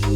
What's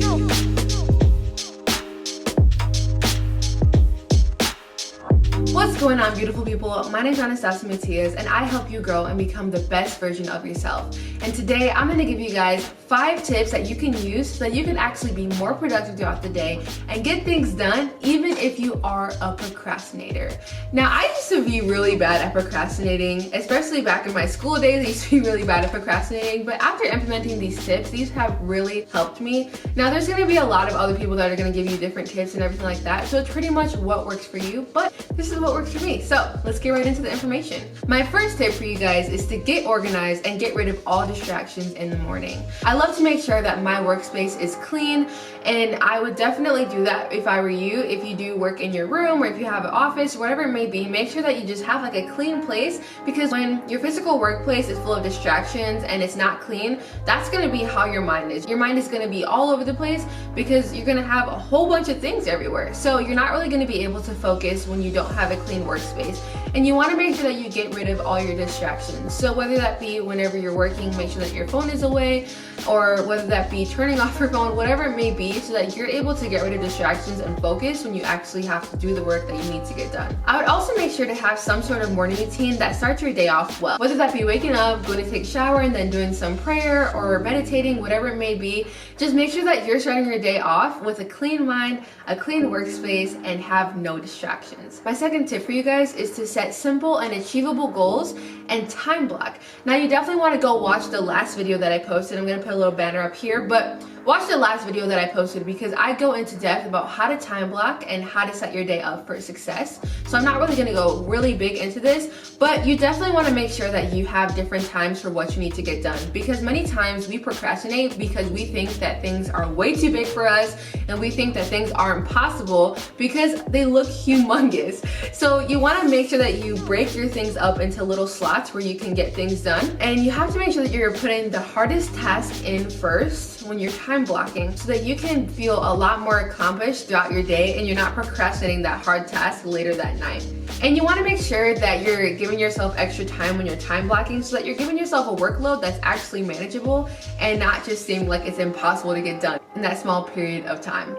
going on, beautiful people? My name is Anastasia Matias, and I help you grow and become the best version of yourself. And today I'm going to give you guys 5 tips that you can use so that you can actually be more productive throughout the day and get things done even if you are a procrastinator. Now, I used to be really bad at procrastinating, especially back in my school days. I used to be really bad at procrastinating, but after implementing these tips, these have really helped me. Now, there's going to be a lot of other people that are going to give you different tips and everything like that, so it's pretty much what works for you, but this is what works for me. So let's get right into the information. My first tip for you guys is to get organized and get rid of all distractions in the morning. I love to make sure that my workspace is clean, and I would definitely do that if I were you. If you do work in your room or if you have an office, whatever it may be, make sure that you just have like a clean place, because when your physical workplace is full of distractions and it's not clean, that's going to be how your mind is. Your mind is going to be all over the place because you're going to have a whole bunch of things everywhere. So you're not really going to be able to focus when you don't have a clean workspace. And you want to make sure that you get rid of all your distractions. So whether that be whenever you're working, make sure that your phone is away, or whether that be turning off your phone, whatever it may be, so that you're able to get rid of distractions and focus when you actually have to do the work that you need to get done. I would also make sure to have some sort of morning routine that starts your day off well. Whether that be waking up, going to take a shower, and then doing some prayer or meditating, whatever it may be, just make sure that you're starting your day off with a clean mind, a clean workspace, and have no distractions. My second tip for you guys is to set simple and achievable goals and time block. Now, you definitely want to go watch the last video that I posted. I'm going to put a little banner up here, but watch the last video that I posted because I go into depth about how to time block and how to set your day up for success. So I'm not really going to go really big into this, but you definitely want to make sure that you have different times for what you need to get done, because many times we procrastinate because we think that things are way too big for us, and we think that things are impossible because they look humongous. So you want to make sure that you break your things up into little slots where you can get things done, and you have to make sure that you're putting the hardest task in first when you're time blocking, so that you can feel a lot more accomplished throughout your day and you're not procrastinating that hard task later that night. And you want to make sure that you're giving yourself extra time when you're time blocking, so that you're giving yourself a workload that's actually manageable and not just seem like it's impossible to get done in that small period of time.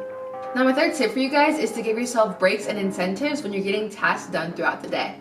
Now, my third tip for you guys is to give yourself breaks and incentives when you're getting tasks done throughout the day.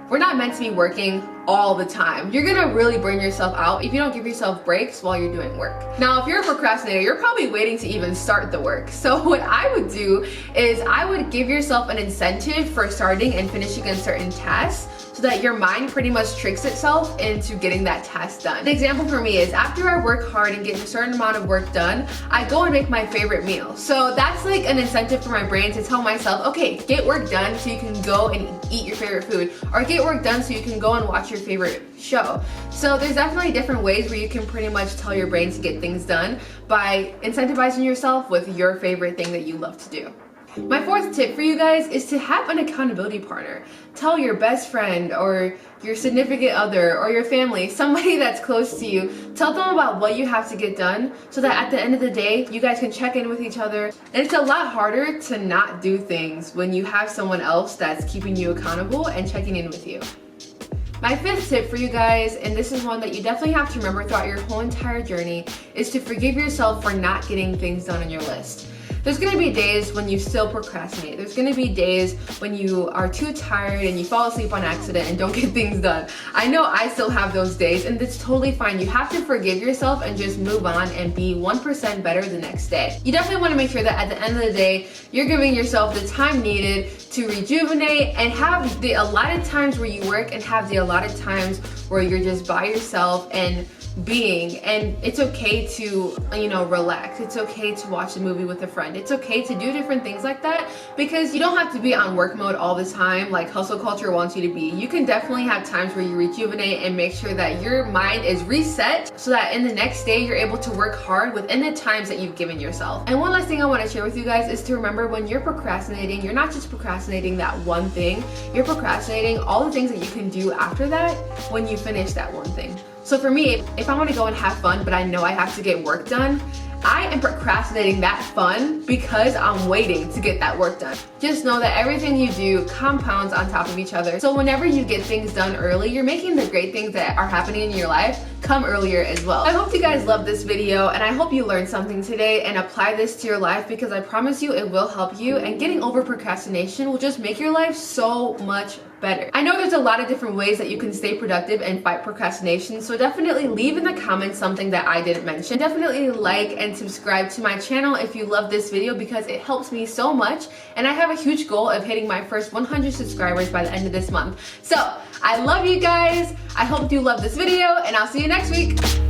We're not meant to be working all the time. You're gonna really burn yourself out if you don't give yourself breaks while you're doing work. Now, if you're a procrastinator, you're probably waiting to even start the work. So what I would do is I would give yourself an incentive for starting and finishing a certain task, so that your mind pretty much tricks itself into getting that task done. An example for me is after I work hard and get a certain amount of work done, I go and make my favorite meal. So that's like an incentive for my brain to tell myself, okay, get work done so you can go and eat your favorite food, or get work done so you can go and watch your favorite show. So there's definitely different ways where you can pretty much tell your brain to get things done by incentivizing yourself with your favorite thing that you love to do. My fourth tip for you guys is to have an accountability partner. Tell your best friend or your significant other or your family, somebody that's close to you, tell them about what you have to get done, so that at the end of the day, you guys can check in with each other. And it's a lot harder to not do things when you have someone else that's keeping you accountable and checking in with you. My fifth tip for you guys, and this is one that you definitely have to remember throughout your whole entire journey, is to forgive yourself for not getting things done on your list. There's gonna be days when you still procrastinate. There's gonna be days when you are too tired and you fall asleep on accident and don't get things done. I know I still have those days, and it's totally fine. You have to forgive yourself and just move on and be 1% better the next day. You definitely wanna make sure that at the end of the day, you're giving yourself the time needed to rejuvenate and have the allotted times where you work and have the allotted times where you're just by yourself and being. And it's okay to, relax. It's okay to watch a movie with a friend. It's okay to do different things like that, because you don't have to be on work mode all the time like hustle culture wants you to be. You can definitely have times where you rejuvenate and make sure that your mind is reset, so that in the next day you're able to work hard within the times that you've given yourself. And one last thing I want to share with you guys is to remember, when you're procrastinating, you're not just procrastinating that one thing, you're procrastinating all the things that you can do after that when you finish that one thing. So for me, if I want to go and have fun, but I know I have to get work done, I am procrastinating that fun because I'm waiting to get that work done. Just know that everything you do compounds on top of each other. So whenever you get things done early, you're making the great things that are happening in your life come earlier as well. I hope you guys love this video, and I hope you learned something today and apply this to your life, because I promise you it will help you, and getting over procrastination will just make your life so much better. I know there's a lot of different ways that you can stay productive and fight procrastination, so definitely leave in the comments something that I didn't mention. Definitely like and subscribe to my channel if you love this video, because it helps me so much, and I have a huge goal of hitting my first 100 subscribers by the end of this month. So I love you guys. I hope you love this video, and I'll see you next week.